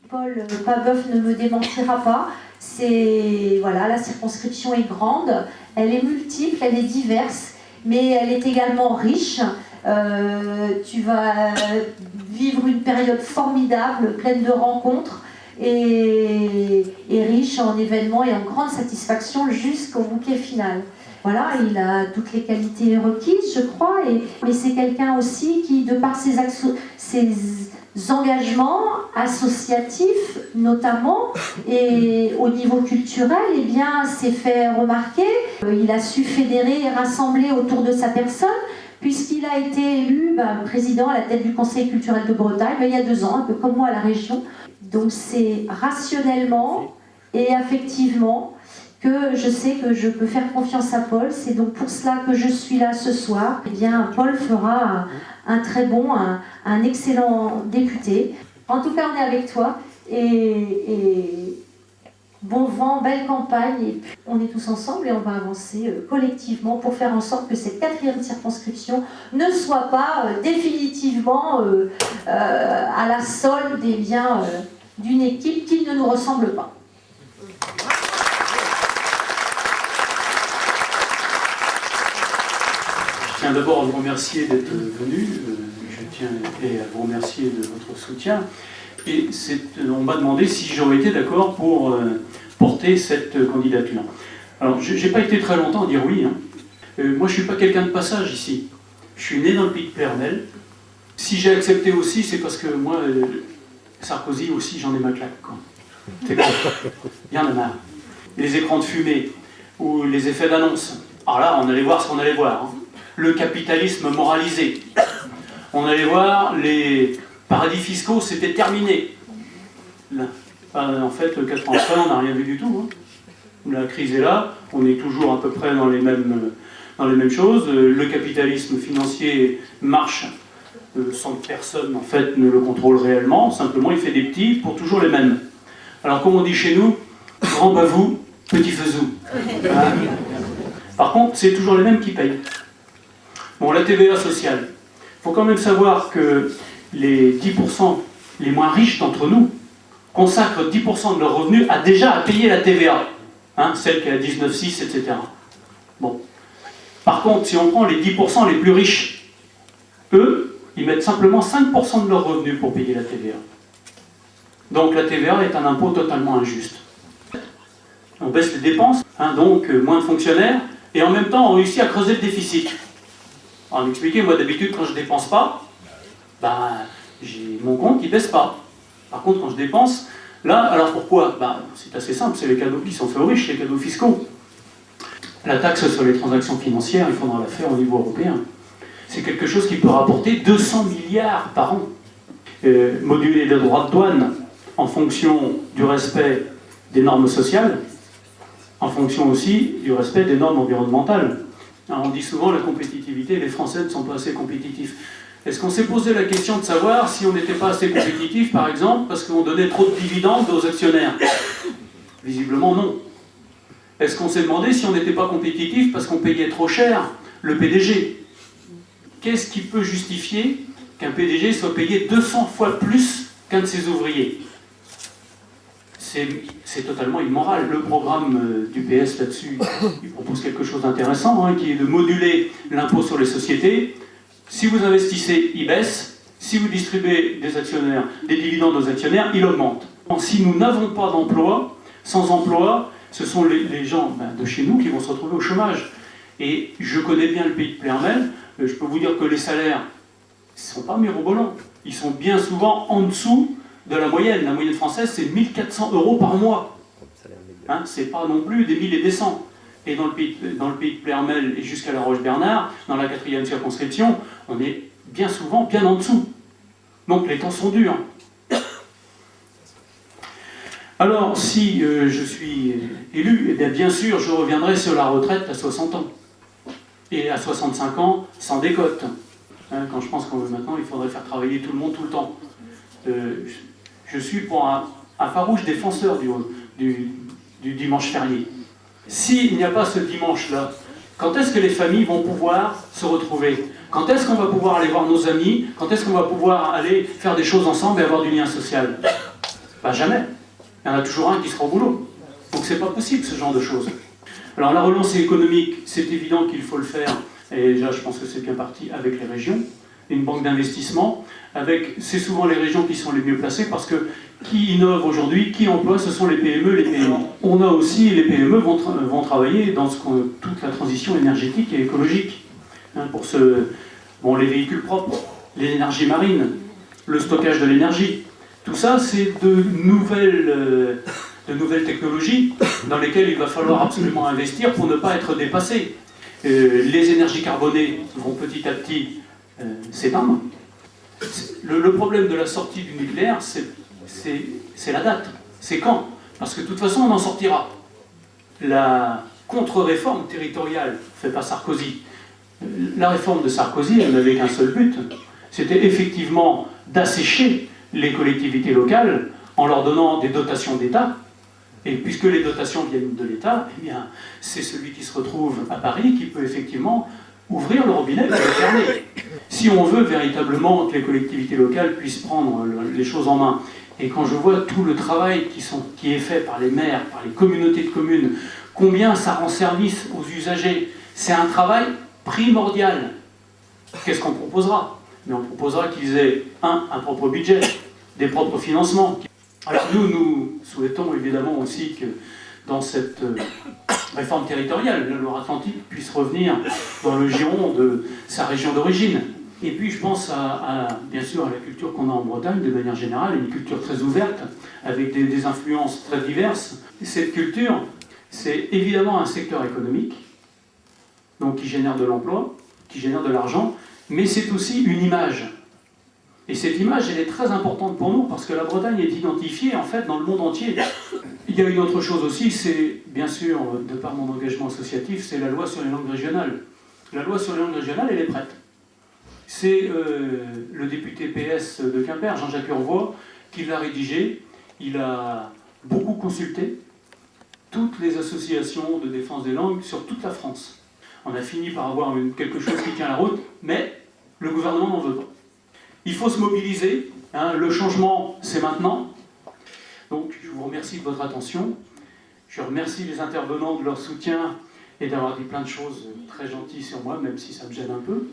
Paul Pabeuf ne me démentira pas. Voilà, la circonscription est grande, elle est multiple, elle est diverse, mais elle est également riche. Tu vas vivre une période formidable, pleine de rencontres et riche en événements et en grande satisfaction jusqu'au bouquet final. Voilà, il a toutes les qualités requises, je crois, mais c'est quelqu'un aussi qui, de par ses engagements associatifs notamment et au niveau culturel, eh bien, s'est fait remarquer. Il a su fédérer et rassembler autour de sa personne, puisqu'il a été élu président à la tête du Conseil culturel de Bretagne il y a 2 ans, un peu comme moi à la région. Donc c'est rationnellement et affectivement que je sais que je peux faire confiance à Paul. C'est donc pour cela que je suis là ce soir. Eh bien, Paul fera un très bon, un excellent député. En tout cas, on est avec toi et bon vent, belle campagne. Et puis, on est tous ensemble et on va avancer collectivement pour faire en sorte que cette 4e circonscription ne soit pas définitivement à la solde des biens d'une équipe qui ne nous ressemble pas. Je tiens d'abord à vous remercier d'être venu, je tiens à vous remercier de votre soutien. Et on m'a demandé si j'aurais été d'accord pour porter cette candidature. Alors, je n'ai pas été très longtemps à dire oui. Moi, je ne suis pas quelqu'un de passage ici. Je suis né dans le pays de Pernelle. Si j'ai accepté aussi, c'est parce que moi, Sarkozy aussi, j'en ai ma claque. C'est quoi? Il y en a marre. Les écrans de fumée ou les effets d'annonce. Alors là, on allait voir ce qu'on allait voir. Le capitalisme moralisé. On allait voir les paradis fiscaux, c'était terminé. Là, en fait, 4 ans après, on n'a rien vu du tout. La crise est là, on est toujours à peu près dans les mêmes choses. Le capitalisme financier marche sans que personne, en fait, ne le contrôle réellement. Simplement, il fait des petits pour toujours les mêmes. Alors, comme on dit chez nous, grand bavou, petit faisou. Par contre, c'est toujours les mêmes qui payent. Bon, la TVA sociale. Il faut quand même savoir que les 10% les moins riches d'entre nous consacrent 10% de leurs revenus à payer la TVA. Celle qui est à 19,6, etc. Bon. Par contre, si on prend les 10% les plus riches, eux, ils mettent simplement 5% de leurs revenus pour payer la TVA. Donc la TVA est un impôt totalement injuste. On baisse les dépenses, donc moins de fonctionnaires, et en même temps on réussit à creuser le déficit. Alors m'expliquez, moi d'habitude quand je ne dépense pas, j'ai mon compte qui ne baisse pas. Par contre quand je dépense, là, alors pourquoi? C'est assez simple, c'est les cadeaux qui sont faits aux riches, les cadeaux fiscaux. La taxe sur les transactions financières, il faudra la faire au niveau européen. C'est quelque chose qui peut rapporter 200 milliards par an. Moduler les droits de douane en fonction du respect des normes sociales, en fonction aussi du respect des normes environnementales. Alors on dit souvent la compétitivité, les Français ne sont pas assez compétitifs. Est-ce qu'on s'est posé la question de savoir si on n'était pas assez compétitif, par exemple, parce qu'on donnait trop de dividendes aux actionnaires? Visiblement non. Est-ce qu'on s'est demandé si on n'était pas compétitif parce qu'on payait trop cher le PDG? Qu'est-ce qui peut justifier qu'un PDG soit payé 200 fois plus qu'un de ses ouvriers? C'est totalement immoral. Le programme du PS là-dessus, il propose quelque chose d'intéressant, qui est de moduler l'impôt sur les sociétés. Si vous investissez, il baisse. Si vous distribuez des dividendes aux actionnaires, il augmente. Si nous n'avons pas d'emploi, sans emploi, ce sont les gens de chez nous qui vont se retrouver au chômage. Et je connais bien le pays de Plermel, je peux vous dire que les salaires ne sont pas mirobolants. Ils sont bien souvent en dessous de la moyenne. La moyenne française, c'est 1 400 € par mois. C'est pas non plus des 1000 et des 100. Et dans le pays de Plermel et jusqu'à La Roche-Bernard, dans la 4e circonscription, on est bien souvent bien en dessous. Donc les temps sont durs. Alors, si je suis élu, bien sûr, je reviendrai sur la retraite à 60 ans. Et à 65 ans, sans décote. Quand je pense que maintenant, il faudrait faire travailler tout le monde tout le temps. Je suis pour un farouche défenseur du dimanche férié. S'il n'y a pas ce dimanche-là, quand est-ce que les familles vont pouvoir se retrouver? Quand est-ce qu'on va pouvoir aller voir nos amis? Quand est-ce qu'on va pouvoir aller faire des choses ensemble et avoir du lien social? Pas jamais. Il y en a toujours un qui sera au boulot. Donc c'est pas possible ce genre de choses. Alors la relance économique, c'est évident qu'il faut le faire, et déjà je pense que c'est bien parti avec les régions, une banque d'investissement, c'est souvent les régions qui sont les mieux placées parce que qui innove aujourd'hui, qui emploie, ce sont les PME, les PME. On a aussi, les PME vont travailler dans toute la transition énergétique et écologique. Hein, les véhicules propres, l'énergie marine, le stockage de l'énergie. Tout ça, c'est de nouvelles technologies dans lesquelles il va falloir absolument investir pour ne pas être dépassé. Les énergies carbonées vont petit à petit s'éteindre. Le problème de la sortie du nucléaire, c'est la date. C'est quand? Parce que de toute façon, on en sortira. La contre-réforme territoriale faite par Sarkozy, la réforme de Sarkozy, elle n'avait qu'un seul but. C'était effectivement d'assécher les collectivités locales en leur donnant des dotations d'État. Et puisque les dotations viennent de l'État, eh bien, c'est celui qui se retrouve à Paris qui peut effectivement ouvrir le robinet et le fermer. Si on veut véritablement que les collectivités locales puissent prendre les choses en main, et quand je vois tout le travail qui est fait par les maires, par les communautés de communes, combien ça rend service aux usagers, c'est un travail primordial. Qu'est-ce qu'on proposera? Mais on proposera qu'ils aient un propre budget, des propres financements. Alors nous souhaitons évidemment aussi que dans cette réforme territoriale, la Loire-Atlantique puisse revenir dans le giron de sa région d'origine. Et puis je pense bien sûr à la culture qu'on a en Bretagne de manière générale, une culture très ouverte, avec des influences très diverses. Et cette culture, c'est évidemment un secteur économique, donc qui génère de l'emploi, qui génère de l'argent, mais c'est aussi une image. Et cette image, elle est très importante pour nous, parce que la Bretagne est identifiée, en fait, dans le monde entier. Il y a une autre chose aussi, c'est, bien sûr, de par mon engagement associatif, c'est la loi sur les langues régionales. La loi sur les langues régionales, elle est prête. C'est le député PS de Quimper, Jean-Jacques Urvois, qui l'a rédigée. Il a beaucoup consulté toutes les associations de défense des langues sur toute la France. On a fini par avoir quelque chose qui tient la route, mais le gouvernement n'en veut pas. Il faut se mobiliser, hein, le changement c'est maintenant. Donc je vous remercie de votre attention. Je remercie les intervenants de leur soutien et d'avoir dit plein de choses très gentilles sur moi, même si ça me gêne un peu.